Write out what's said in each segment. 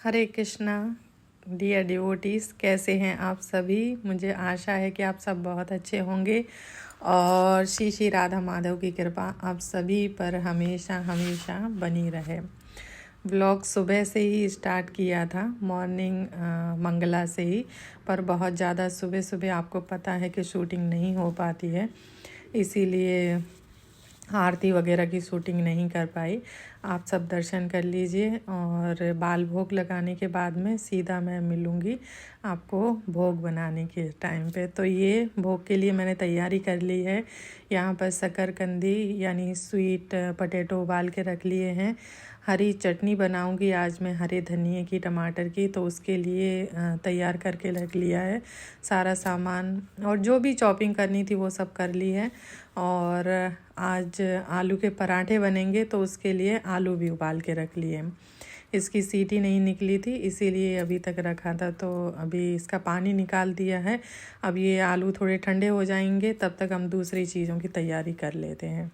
हरे Krishna dear devotees, कैसे हैं आप सभी। मुझे आशा है कि आप सब बहुत अच्छे होंगे और श्री श्री राधा माधव की कृपा आप सभी पर हमेशा हमेशा बनी रहे। व्लॉग सुबह से ही स्टार्ट किया था, मॉर्निंग मंगला से ही, पर बहुत ज़्यादा सुबह सुबह आपको पता है कि शूटिंग नहीं हो पाती है, इसीलिए आरती वगैरह की शूटिंग नहीं कर पाई। आप सब दर्शन कर लीजिए और बाल भोग लगाने के बाद में सीधा मैं मिलूँगी आपको भोग बनाने के टाइम पे। तो ये भोग के लिए मैंने तैयारी कर ली है। यहाँ पर शकरकंदी यानी स्वीट पटेटो उबाल के रख लिए हैं। हरी चटनी बनाऊंगी आज मैं, हरे धनिए की, टमाटर की, तो उसके लिए तैयार करके रख लिया है सारा सामान। और जो भी चॉपिंग करनी थी वो सब कर ली है। और आज आलू के पराठे बनेंगे तो उसके लिए आलू भी उबाल के रख लिए। इसकी सीटी नहीं निकली थी इसीलिए अभी तक रखा था, तो अभी इसका पानी निकाल दिया है। अब ये आलू थोड़े ठंडे हो जाएंगे, तब तक हम दूसरी चीज़ों की तैयारी कर लेते हैं।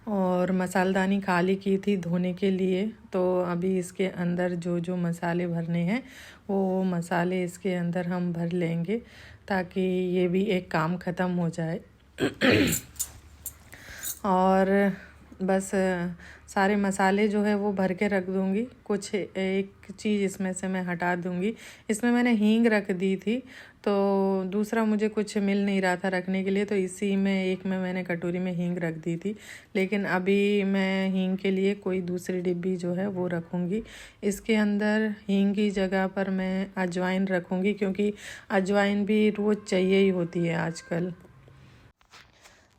और मसालदानी खाली की थी धोने के लिए, तो अभी इसके अंदर जो जो मसाले भरने हैं वो मसाले इसके अंदर हम भर लेंगे ताकि ये भी एक काम ख़त्म हो जाए। और बस सारे मसाले जो है वो भर के रख दूँगी। कुछ एक चीज़ इसमें से मैं हटा दूँगी। इसमें मैंने हींग रख दी थी, तो दूसरा मुझे कुछ मिल नहीं रहा था रखने के लिए, तो इसी में एक में मैंने कटोरी में हींग रख दी थी। लेकिन अभी मैं हींग के लिए कोई दूसरी डिब्बी जो है वो रखूँगी। इसके अंदर हींग की जगह पर मैं अजवाइन रखूँगी, क्योंकि अजवाइन भी रोज़ चाहिए ही होती है आजकल।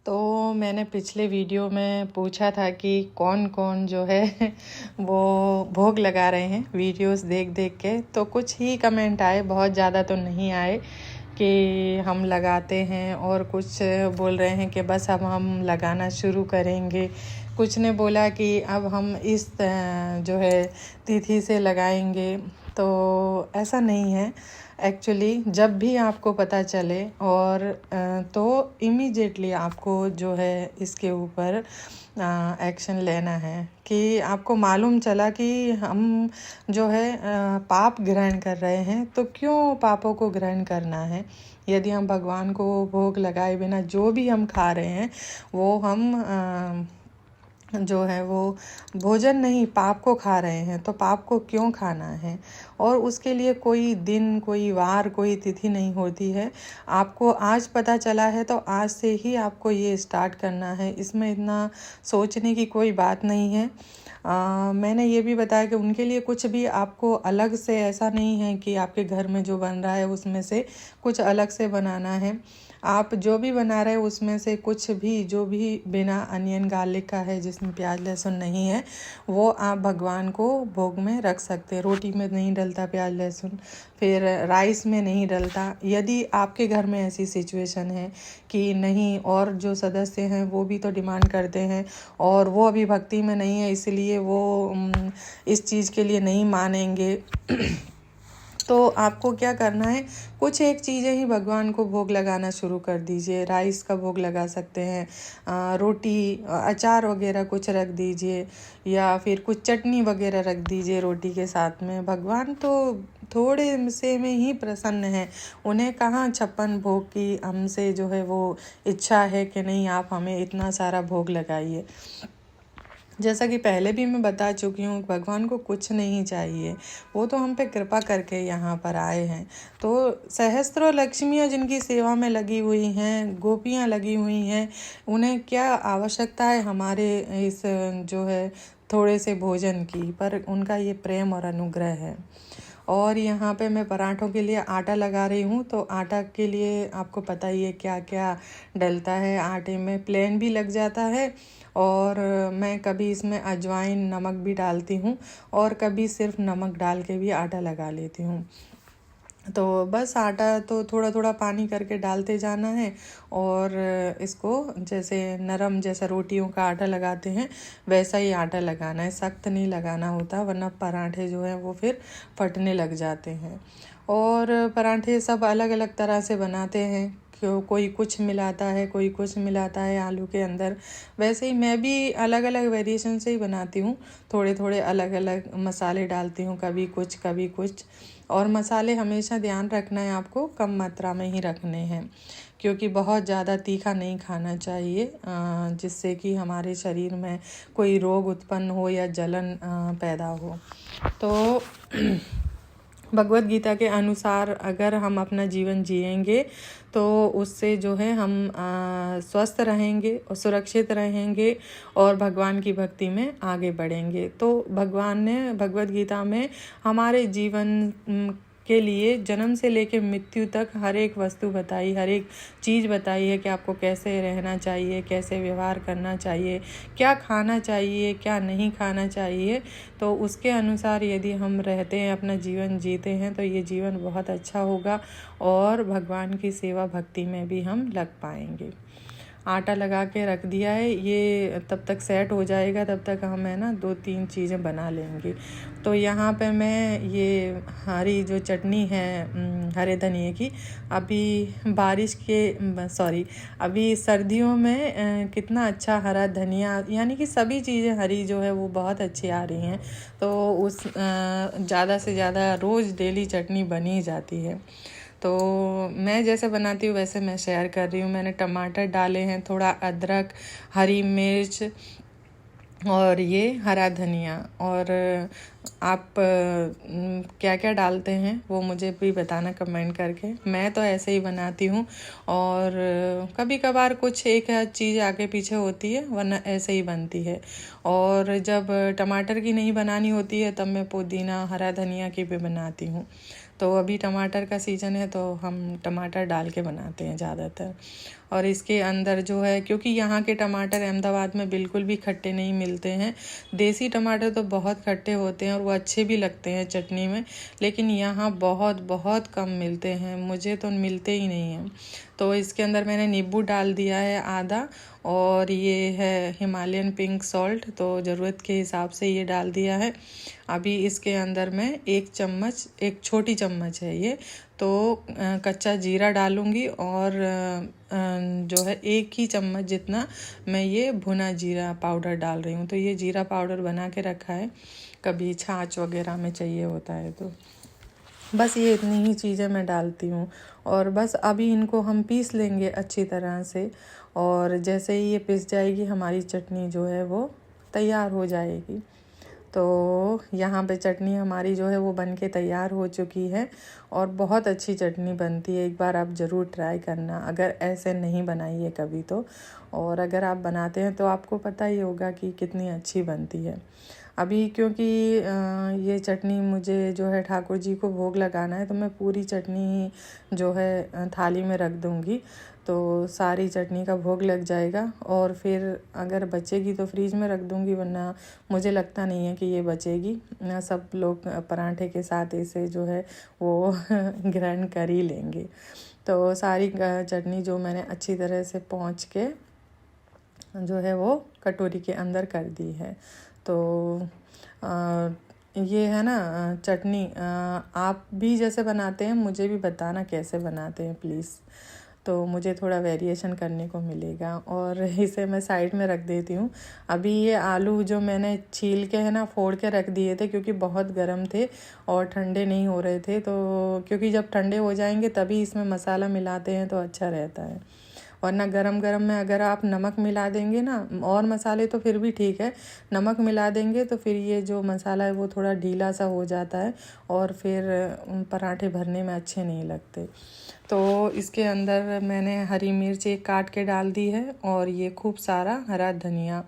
तो मैंने पिछले वीडियो में पूछा था कि कौन कौन जो है वो भोग लगा रहे हैं वीडियोस देख देख के, तो कुछ ही कमेंट आए, बहुत ज़्यादा तो नहीं आए कि हम लगाते हैं, और कुछ बोल रहे हैं कि बस अब हम लगाना शुरू करेंगे। कुछ ने बोला कि अब हम इस जो है तिथि से लगाएंगे, तो ऐसा नहीं है। एक्चुअली जब भी आपको पता चले और तो इमीडिएटली आपको जो है इसके ऊपर एक्शन लेना है। कि आपको मालूम चला कि हम जो है पाप ग्रहण कर रहे हैं, तो क्यों पापों को ग्रहण करना है। यदि हम भगवान को भोग लगाए बिना जो भी हम खा रहे हैं वो हम जो है वो भोजन नहीं, पाप को खा रहे हैं, तो पाप को क्यों खाना है। और उसके लिए कोई दिन, कोई वार, कोई तिथि नहीं होती है। आपको आज पता चला है तो आज से ही आपको ये स्टार्ट करना है, इसमें इतना सोचने की कोई बात नहीं है। मैंने ये भी बताया कि उनके लिए कुछ भी आपको अलग से ऐसा नहीं है कि आपके घर में जो बन रहा है उसमें से कुछ अलग से बनाना है। आप जो भी बना रहे हैं उसमें से कुछ भी, जो भी बिना अनियन गार्लिक का है, जिसमें प्याज लहसुन नहीं है, वो आप भगवान को भोग में रख सकते हैं। रोटी में नहीं डलता प्याज लहसुन, फिर राइस में नहीं डलता। यदि आपके घर में ऐसी सिचुएशन है कि नहीं, और जो सदस्य हैं वो भी तो डिमांड करते हैं और वो अभी भक्ति में नहीं है, इसलिए वो इस चीज़ के लिए नहीं मानेंगे तो आपको क्या करना है, कुछ एक चीज़ें ही भगवान को भोग लगाना शुरू कर दीजिए। राइस का भोग लगा सकते हैं, रोटी, अचार वगैरह कुछ रख दीजिए, या फिर कुछ चटनी वगैरह रख दीजिए रोटी के साथ में। भगवान तो थोड़े से में ही प्रसन्न है, उन्हें कहाँ 56 भोग की हमसे जो है वो इच्छा है कि नहीं आप हमें इतना सारा भोग लगाइए। जैसा कि पहले भी मैं बता चुकी हूँ, भगवान को कुछ नहीं चाहिए, वो तो हम पे कृपा करके यहाँ पर आए हैं। तो सहस्त्रों लक्ष्मियाँ जिनकी सेवा में लगी हुई हैं, गोपियाँ लगी हुई हैं, उन्हें क्या आवश्यकता है हमारे इस जो है थोड़े से भोजन की, पर उनका ये प्रेम और अनुग्रह है। और यहाँ पे मैं पराठों के लिए आटा लगा रही हूँ, तो आटा के लिए आपको पता ही है क्या क्या डलता है आटे में। प्लेन भी लग जाता है, और मैं कभी इसमें अजवाइन, नमक भी डालती हूँ, और कभी सिर्फ नमक डाल के भी आटा लगा लेती हूँ। तो बस आटा तो थोड़ा थोड़ा पानी करके डालते जाना है, और इसको जैसे नरम, जैसा रोटियों का आटा लगाते हैं वैसा ही आटा लगाना है, सख्त नहीं लगाना होता, वरना पराठे जो हैं वो फिर फटने लग जाते हैं। और पराठे सब अलग अलग तरह से बनाते हैं, कोई कुछ मिलाता है, कोई कुछ मिलाता है आलू के अंदर। वैसे ही मैं भी अलग अलग वेरिएशन से ही बनाती हूँ, थोड़े थोड़े अलग अलग मसाले डालती हूँ, कभी कुछ कभी कुछ। और मसाले हमेशा ध्यान रखना है आपको, कम मात्रा में ही रखने हैं, क्योंकि बहुत ज़्यादा तीखा नहीं खाना चाहिए, जिससे कि हमारे शरीर में कोई रोग उत्पन्न हो या जलन पैदा हो। तो भगवत गीता के अनुसार अगर हम अपना जीवन जिएंगे तो उससे जो है हम स्वस्थ रहेंगे और सुरक्षित रहेंगे और भगवान की भक्ति में आगे बढ़ेंगे। तो भगवान ने भगवत गीता में हमारे जीवन के लिए जन्म से लेकर मृत्यु तक हर एक वस्तु बताई, हर एक चीज़ बताई है कि आपको कैसे रहना चाहिए, कैसे व्यवहार करना चाहिए, क्या खाना चाहिए, क्या नहीं खाना चाहिए। तो उसके अनुसार यदि हम रहते हैं, अपना जीवन जीते हैं, तो ये जीवन बहुत अच्छा होगा और भगवान की सेवा भक्ति में भी हम लग पाएंगे। आटा लगा के रख दिया है, ये तब तक सेट हो जाएगा, तब तक हम है ना 2-3 चीज़ें बना लेंगे। तो यहाँ पे मैं ये हरी जो चटनी है हरे धनिए की, अभी सर्दियों में कितना अच्छा हरा धनिया, यानी कि सभी चीज़ें हरी जो है वो बहुत अच्छी आ रही हैं। तो उस ज़्यादा से ज़्यादा रोज़ डेली चटनी बनी जाती है। तो मैं जैसे बनाती हूँ वैसे मैं शेयर कर रही हूँ। मैंने टमाटर डाले हैं, थोड़ा अदरक, हरी मिर्च और ये हरा धनिया। और आप क्या क्या डालते हैं वो मुझे भी बताना कमेंट करके। मैं तो ऐसे ही बनाती हूँ और कभी कभार कुछ एक चीज़ आगे पीछे होती है, वरना ऐसे ही बनती है। और जब टमाटर की नहीं बनानी होती है तब मैं पुदीना, हरा धनिया की भी बनाती हूँ। तो अभी टमाटर का सीज़न है तो हम टमाटर डाल के बनाते हैं ज़्यादातर। और इसके अंदर जो है, क्योंकि यहाँ के टमाटर अहमदाबाद में बिल्कुल भी खट्टे नहीं मिलते हैं। देसी टमाटर तो बहुत खट्टे होते हैं और वो अच्छे भी लगते हैं चटनी में, लेकिन यहाँ बहुत बहुत कम मिलते हैं, मुझे तो मिलते ही नहीं हैं। तो इसके अंदर मैंने नींबू डाल दिया है आधा, और ये है हिमालयन पिंक सॉल्ट, तो ज़रूरत के हिसाब से ये डाल दिया है। अभी इसके अंदर मैं एक छोटी चम्मच है ये, तो कच्चा जीरा डालूँगी और जो है 1 ही चम्मच जितना मैं ये भुना जीरा पाउडर डाल रही हूँ। तो ये जीरा पाउडर बना के रखा है, कभी छाछ वगैरह में चाहिए होता है। तो बस ये इतनी ही चीज़ें मैं डालती हूँ और बस अभी इनको हम पीस लेंगे अच्छी तरह से। और जैसे ही ये पिस जाएगी हमारी चटनी जो है वो तैयार हो जाएगी। तो यहाँ पे चटनी हमारी जो है वो बन के तैयार हो चुकी है और बहुत अच्छी चटनी बनती है। एक बार आप ज़रूर ट्राई करना, अगर ऐसे नहीं बनाई है कभी तो। और अगर आप बनाते हैं तो आपको पता ही होगा कि कितनी अच्छी बनती है। अभी क्योंकि ये चटनी मुझे जो है ठाकुर जी को भोग लगाना है, तो मैं पूरी चटनी ही जो है थाली में रख दूँगी, तो सारी चटनी का भोग लग जाएगा। और फिर अगर बचेगी तो फ्रीज में रख दूँगी, वरना मुझे लगता नहीं है कि ये बचेगी। सब लोग पराठे के साथ इसे जो है वो ग्राइंड कर ही लेंगे। तो सारी चटनी जो मैंने अच्छी तरह से पोंछ के जो है वो कटोरी के अंदर कर दी है। तो ये है ना चटनी, आप भी जैसे बनाते हैं मुझे भी बताना कैसे बनाते हैं प्लीज़, तो मुझे थोड़ा वेरिएशन करने को मिलेगा। और इसे मैं साइड में रख देती हूँ। अभी ये आलू जो मैंने छील के है ना फोड़ के रख दिए थे, क्योंकि बहुत गर्म थे और ठंडे नहीं हो रहे थे। तो क्योंकि जब ठंडे हो जाएंगे तभी इसमें मसाला मिलाते हैं तो अच्छा रहता है, वरना गरम गरम में अगर आप नमक मिला देंगे ना, और मसाले तो फिर भी ठीक है, नमक मिला देंगे तो फिर ये जो मसाला है वो थोड़ा ढीला सा हो जाता है और फिर पराठे भरने में अच्छे नहीं लगते। तो इसके अंदर मैंने हरी मिर्च एक काट के डाल दी है और ये खूब सारा हरा धनिया।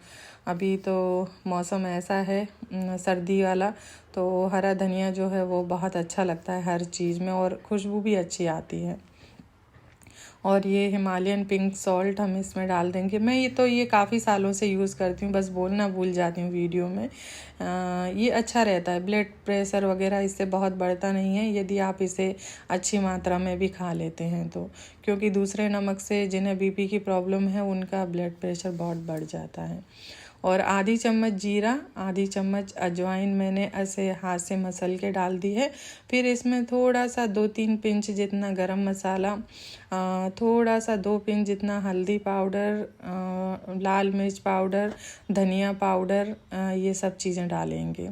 अभी तो मौसम ऐसा है सर्दी वाला, तो हरा धनिया जो है वो बहुत अच्छा लगता है हर चीज़ में और खुशबू भी अच्छी आती है। और ये हिमालयन पिंक सॉल्ट हम इसमें डाल देंगे। मैं ये काफ़ी सालों से यूज़ करती हूँ, बस बोलना भूल जाती हूँ वीडियो में। ये अच्छा रहता है, ब्लड प्रेशर वगैरह इससे बहुत बढ़ता नहीं है यदि आप इसे अच्छी मात्रा में भी खा लेते हैं तो, क्योंकि दूसरे नमक से जिन्हें बीपी की प्रॉब्लम है उनका ब्लड प्रेशर बहुत बढ़ जाता है। और आधी चम्मच जीरा, आधी चम्मच अजवाइन मैंने ऐसे हाथ से मसल के डाल दी है। फिर इसमें थोड़ा सा 2-3 पिंच जितना गरम मसाला, थोड़ा सा 2 पिंच जितना हल्दी पाउडर, लाल मिर्च पाउडर, धनिया पाउडर, ये सब चीज़ें डालेंगे।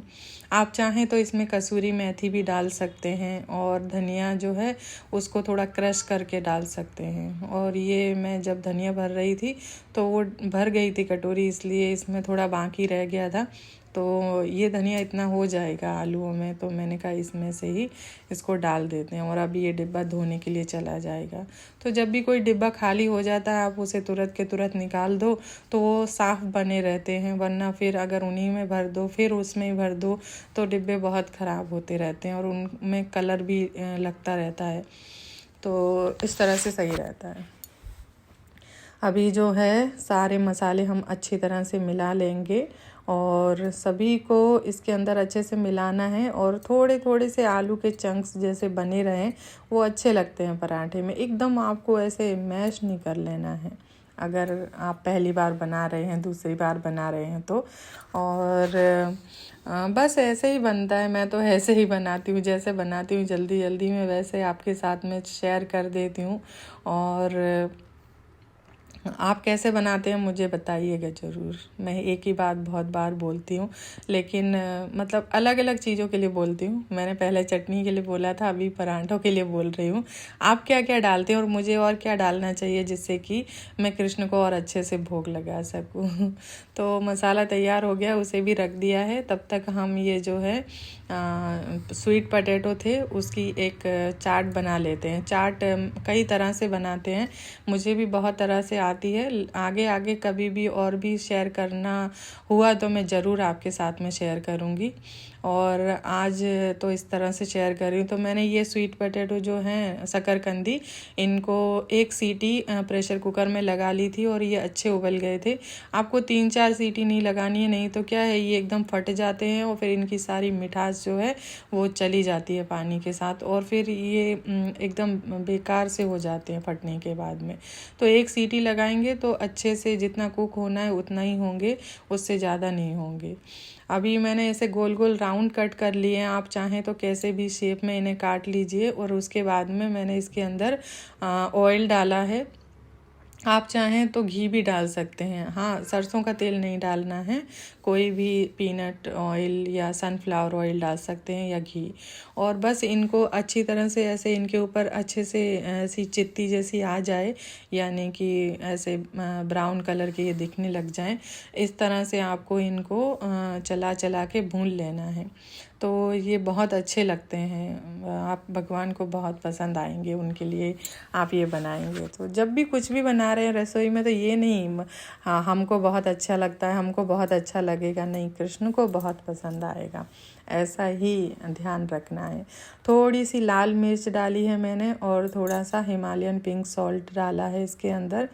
आप चाहें तो इसमें कसूरी मेथी भी डाल सकते हैं और धनिया जो है उसको थोड़ा क्रश करके डाल सकते हैं। और ये मैं जब धनिया भर रही थी तो वो भर गई थी कटोरी, इसलिए इसमें थोड़ा बाकी रह गया था। तो ये धनिया इतना हो जाएगा आलूओं में, तो मैंने कहा इसमें से ही इसको डाल देते हैं। और अभी ये डिब्बा धोने के लिए चला जाएगा। तो जब भी कोई डिब्बा खाली हो जाता है आप उसे तुरंत के तुरंत निकाल दो, तो वो साफ़ बने रहते हैं। वरना फिर अगर उन्हीं में भर दो फिर उसमें ही भर दो तो डिब्बे बहुत ख़राब होते रहते हैं और उनमें कलर भी लगता रहता है। तो इस तरह से सही रहता है। अभी जो है सारे मसाले हम अच्छी तरह से मिला लेंगे और सभी को इसके अंदर अच्छे से मिलाना है। और थोड़े थोड़े से आलू के चंक्स जैसे बने रहें, वो अच्छे लगते हैं पराठे में। एकदम आपको ऐसे मैश नहीं कर लेना है अगर आप पहली बार बना रहे हैं, दूसरी बार बना रहे हैं तो। और बस ऐसे ही बनता है। मैं तो ऐसे ही बनाती हूँ, जैसे बनाती हूँ जल्दी जल्दी में वैसे आपके साथ में शेयर कर देती हूँ। और आप कैसे बनाते हैं मुझे बताइएगा ज़रूर। मैं एक ही बात बहुत बार बोलती हूँ, लेकिन मतलब अलग अलग चीज़ों के लिए बोलती हूँ। मैंने पहले चटनी के लिए बोला था, अभी पराठों के लिए बोल रही हूँ। आप क्या क्या डालते हैं और मुझे और क्या डालना चाहिए जिससे कि मैं कृष्ण को और अच्छे से भोग लगा सकूँ। तो मसाला तैयार हो गया, उसे भी रख दिया है। तब तक हम ये जो है स्वीट पोटैटो थे उसकी एक चाट बना लेते हैं। चाट कई तरह से बनाते हैं, मुझे भी बहुत तरह से आती है। आगे आगे कभी भी और भी शेयर करना हुआ तो मैं ज़रूर आपके साथ में शेयर करूँगी। और आज तो इस तरह से शेयर कर रही हूँ। तो मैंने ये स्वीट पोटैटो जो हैं शकरकंदी, इनको एक सीटी प्रेशर कुकर में लगा ली थी और ये अच्छे उबल गए थे। आपको 3-4 सीटी नहीं लगानी है, नहीं तो क्या है ये एकदम फट जाते हैं और फिर इनकी सारी मिठास जो है वो चली जाती है पानी के साथ और फिर ये एकदम बेकार से हो जाते हैं फटने के बाद में। तो एक सीटी लगाएंगे तो अच्छे से जितना कुक होना है उतना ही होंगे, उससे ज़्यादा नहीं होंगे। अभी मैंने ऐसे गोल गोल राउंड कट कर लिए हैं, आप चाहें तो कैसे भी शेप में इन्हें काट लीजिए। और उसके बाद में मैंने इसके अंदर ऑयल डाला है। आप चाहें तो घी भी डाल सकते हैं। हाँ, सरसों का तेल नहीं डालना है, कोई भी पीनट ऑयल या सनफ्लावर ऑयल डाल सकते हैं या घी। और बस इनको अच्छी तरह से ऐसे इनके ऊपर अच्छे से ऐसी चित्ती जैसी आ जाए, यानी कि ऐसे ब्राउन कलर के ये दिखने लग जाएं। इस तरह से आपको इनको चला चला के भून लेना है। तो ये बहुत अच्छे लगते हैं, आप भगवान को बहुत पसंद आएंगे, उनके लिए आप ये बनाएंगे। तो जब भी कुछ भी बना रहे हैं रसोई में तो ये नहीं हाँ हमको बहुत अच्छा लगता है, हमको बहुत अच्छा लगेगा, नहीं, कृष्ण को बहुत पसंद आएगा, ऐसा ही ध्यान रखना है। थोड़ी सी लाल मिर्च डाली है मैंने और थोड़ा सा हिमालयन पिंक सॉल्ट डाला है इसके अंदर।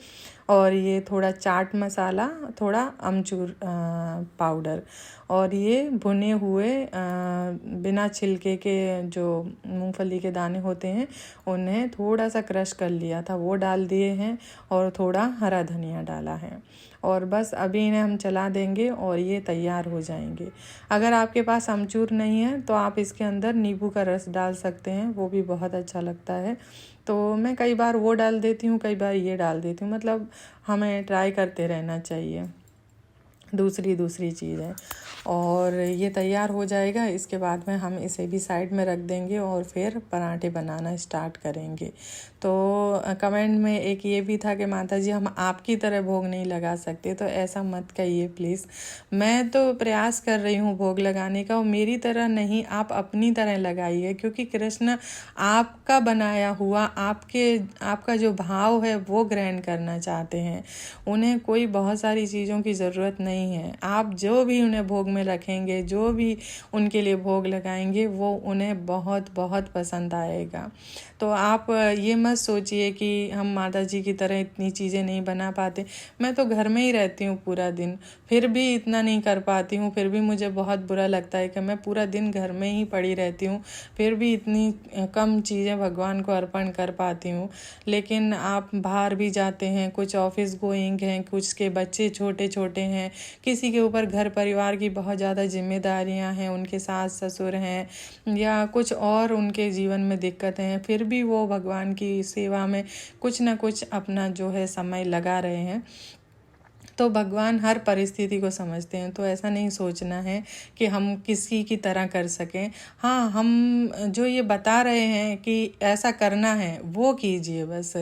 और ये थोड़ा चाट मसाला, थोड़ा अमचूर पाउडर। और ये भुने हुए बिना छिलके के जो मूंगफली के दाने होते हैं उन्हें थोड़ा सा क्रश कर लिया था, वो डाल दिए हैं। और थोड़ा हरा धनिया डाला है। और बस अभी इन्हें हम चला देंगे और ये तैयार हो जाएंगे। अगर आपके पास अमचूर नहीं है तो आप इसके अंदर नींबू का रस डाल सकते हैं, वो भी बहुत अच्छा लगता है। तो मैं कई बार वो डाल देती हूँ, कई बार ये डाल देती हूँ, मतलब हमें ट्राई करते रहना चाहिए दूसरी चीज़ें। और ये तैयार हो जाएगा, इसके बाद में हम इसे भी साइड में रख देंगे और फिर पराठे बनाना स्टार्ट करेंगे। तो कमेंट में एक ये भी था कि माता जी हम आपकी तरह भोग नहीं लगा सकते, तो ऐसा मत कहिए प्लीज़। मैं तो प्रयास कर रही हूँ भोग लगाने का, और मेरी तरह नहीं, आप अपनी तरह लगाइए, क्योंकि कृष्ण आपका बनाया हुआ, आपका जो भाव है वो ग्रहण करना चाहते हैं। उन्हें कोई बहुत सारी चीज़ों की ज़रूरत नहीं है। आप जो भी उन्हें भोग में रखेंगे, जो भी उनके लिए भोग लगाएंगे, वो उन्हें बहुत बहुत पसंद आएगा। तो आप ये मत सोचिए कि हम माता जी की तरह इतनी चीज़ें नहीं बना पाते। मैं तो घर में ही रहती हूँ पूरा दिन, फिर भी इतना नहीं कर पाती हूँ, फिर भी मुझे बहुत बुरा लगता है कि मैं पूरा दिन घर में ही पड़ी रहती हूँ, फिर भी इतनी कम चीज़ें भगवान को अर्पण कर पाती हूँ। लेकिन आप बाहर भी जाते हैं, कुछ ऑफिस गोइंग हैं, कुछ के बच्चे छोटे छोटे हैं, किसी के ऊपर घर परिवार की बहुत ज़्यादा जिम्मेदारियां हैं, उनके सास ससुर हैं या कुछ और उनके जीवन में दिक्कतें हैं, फिर भी वो भगवान की सेवा में कुछ ना कुछ अपना जो है समय लगा रहे हैं। तो भगवान हर परिस्थिति को समझते हैं, तो ऐसा नहीं सोचना है कि हम किसी की तरह कर सकें। हाँ, हम जो ये बता रहे हैं कि ऐसा करना है वो कीजिए बस,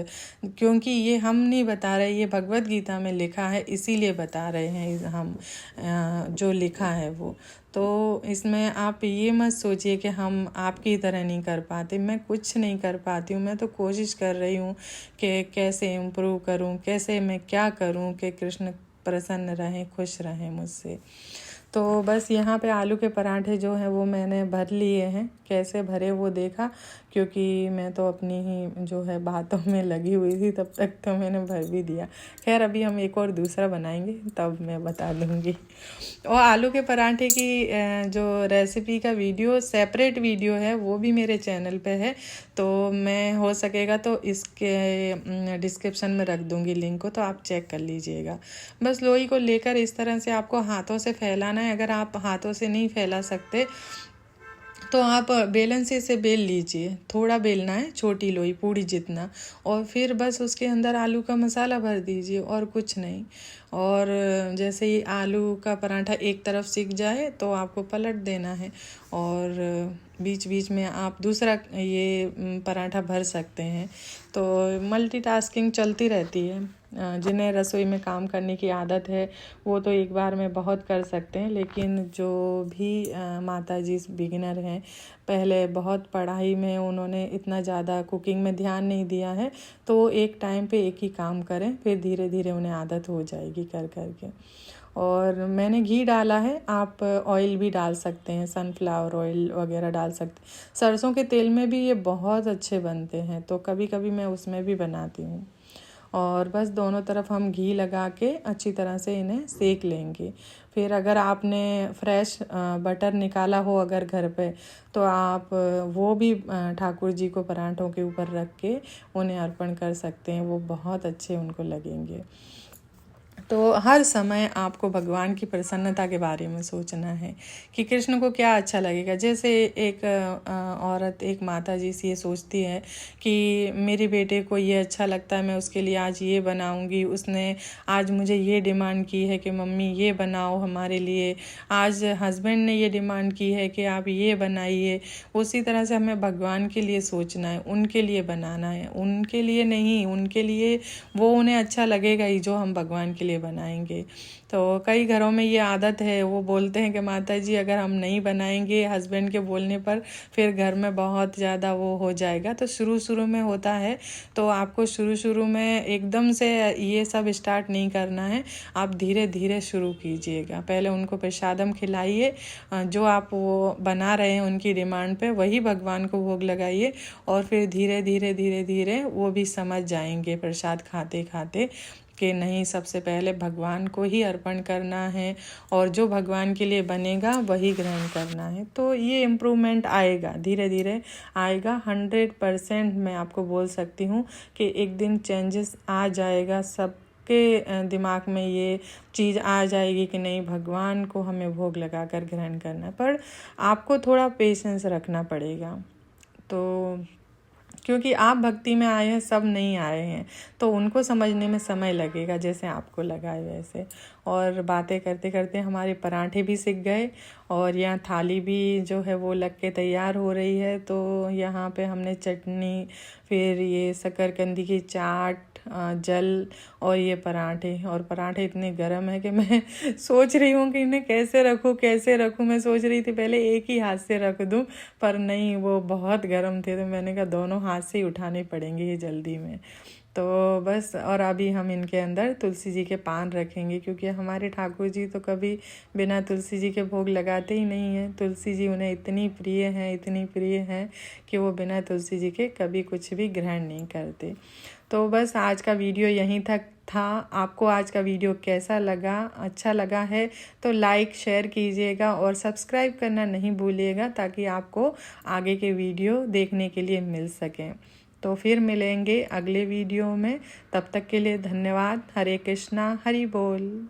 क्योंकि ये हम नहीं बता रहे, ये भगवत गीता में लिखा है, इसीलिए बता रहे हैं हम जो लिखा है वो। तो इसमें आप ये मत सोचिए कि हम आपकी तरह नहीं कर पाते। मैं कुछ नहीं कर पाती हूँ, मैं तो कोशिश कर रही हूँ कि कैसे इम्प्रूव करूँ, कैसे मैं क्या करूँ कि कृष्ण प्रसन्न रहें, खुश रहें मुझसे। तो बस यहाँ पे आलू के पराठे जो हैं वो मैंने भर लिए हैं। कैसे भरे वो देखा, क्योंकि मैं तो अपनी ही जो है बातों में लगी हुई थी, तब तक तो मैंने भर भी दिया। खैर अभी हम एक और दूसरा बनाएंगे तब मैं बता दूँगी। और आलू के पराठे की जो रेसिपी का वीडियो सेपरेट वीडियो है वो भी मेरे चैनल पे है, तो मैं हो सकेगा तो इसके डिस्क्रिप्शन में रख दूँगी लिंक को, तो आप चेक कर लीजिएगा। बस लोई को लेकर इस तरह से आपको हाथों से फैलाना है। अगर आप हाथों से नहीं फैला सकते तो आप बेलन से इसे बेल लीजिए, थोड़ा बेलना है, छोटी लोई पूड़ी जितना, और फिर बस उसके अंदर आलू का मसाला भर दीजिए और कुछ नहीं। और जैसे ही आलू का पराठा एक तरफ सिक जाए तो आपको पलट देना है, और बीच बीच में आप दूसरा ये पराठा भर सकते हैं। तो मल्टीटास्किंग चलती रहती है। जिन्हें रसोई में काम करने की आदत है वो तो एक बार में बहुत कर सकते हैं, लेकिन जो भी माता जी बिगिनर हैं, पहले बहुत पढ़ाई में उन्होंने इतना ज़्यादा कुकिंग में ध्यान नहीं दिया है, तो एक टाइम पे एक ही काम करें, फिर धीरे धीरे उन्हें आदत हो जाएगी कर कर के। और मैंने घी डाला है, आप ऑयल भी डाल सकते हैं, सनफ्लावर ऑयल वगैरह डाल सकते हैं। सरसों के तेल में भी ये बहुत अच्छे बनते हैं, तो कभी कभी मैं उसमें भी बनाती हूँ। और बस दोनों तरफ हम घी लगा के अच्छी तरह से इन्हें सेक लेंगे। फिर अगर आपने फ्रेश बटर निकाला हो अगर घर पे, तो आप वो भी ठाकुर जी को पराठों के ऊपर रख के उन्हें अर्पण कर सकते हैं, वो बहुत अच्छे उनको लगेंगे। तो हर समय आपको भगवान की प्रसन्नता के बारे में सोचना है कि कृष्ण को क्या अच्छा लगेगा। जैसे एक औरत, एक माता जी से ये सोचती है कि मेरे बेटे को ये अच्छा लगता है, मैं उसके लिए आज ये बनाऊंगी, उसने आज मुझे ये डिमांड की है कि मम्मी ये बनाओ हमारे लिए, आज हस्बैंड ने ये डिमांड की है कि आप ये बनाइए। उसी तरह से हमें भगवान के लिए सोचना है, उनके लिए बनाना है, उनके लिए नहीं, उनके लिए वो उन्हें अच्छा लगेगा ही जो हम भगवान के लिए बनाएंगे। तो कई घरों में ये आदत है, वो बोलते हैं कि माता जी अगर हम नहीं बनाएंगे हस्बैंड के बोलने पर फिर घर में बहुत ज़्यादा वो हो जाएगा। तो शुरू शुरू में होता है, तो आपको शुरू शुरू में एकदम से ये सब स्टार्ट नहीं करना है, आप धीरे धीरे शुरू कीजिएगा। पहले उनको प्रसादम खिलाइए, जो आप वो बना रहे हैं उनकी डिमांड पे वही भगवान को भोग लगाइए, और फिर धीरे धीरे धीरे धीरे वो भी समझ जाएंगे प्रसाद खाते खाते कि नहीं, सबसे पहले भगवान को ही अर्पण करना है और जो भगवान के लिए बनेगा वही ग्रहण करना है। तो ये इम्प्रूवमेंट आएगा, धीरे धीरे आएगा। 100% मैं आपको बोल सकती हूँ कि एक दिन चेंजेस आ जाएगा, सबके दिमाग में ये चीज़ आ जाएगी कि नहीं, भगवान को हमें भोग लगा कर ग्रहण करना है। पर आपको थोड़ा पेशेंस रखना पड़ेगा, तो क्योंकि आप भक्ति में आए हैं, सब नहीं आए हैं, तो उनको समझने में समय लगेगा, जैसे आपको लगा है वैसे। और बातें करते करते हमारे पराठे भी सिक गए और यहाँ थाली भी जो है वो लग के तैयार हो रही है। तो यहाँ पे हमने चटनी, फिर ये शकरकंदी की चाट, जल और ये पराठे। और पराठे इतने गर्म है कि मैं सोच रही हूँ कि इन्हें कैसे रखूँ। मैं सोच रही थी पहले एक ही हाथ से रख दूँ, पर नहीं, वो बहुत गर्म थे, तो मैंने कहा दोनों हाथ से ही उठाने पड़ेंगे ये जल्दी में। तो बस, और अभी हम इनके अंदर तुलसी जी के पान रखेंगे, क्योंकि हमारे ठाकुर जी तो कभी बिना तुलसी जी के भोग लगाते ही नहीं हैं। तुलसी जी उन्हें इतनी प्रिय हैं कि वो बिना तुलसी जी के कभी कुछ भी ग्रहण नहीं करते। तो बस आज का वीडियो यहीं तक था। आपको आज का वीडियो कैसा लगा? अच्छा लगा है तो लाइक शेयर कीजिएगा और सब्सक्राइब करना नहीं भूलिएगा, ताकि आपको आगे के वीडियो देखने के लिए मिल सकें। तो फिर मिलेंगे अगले वीडियो में, तब तक के लिए धन्यवाद। हरे कृष्णा, हरि बोल।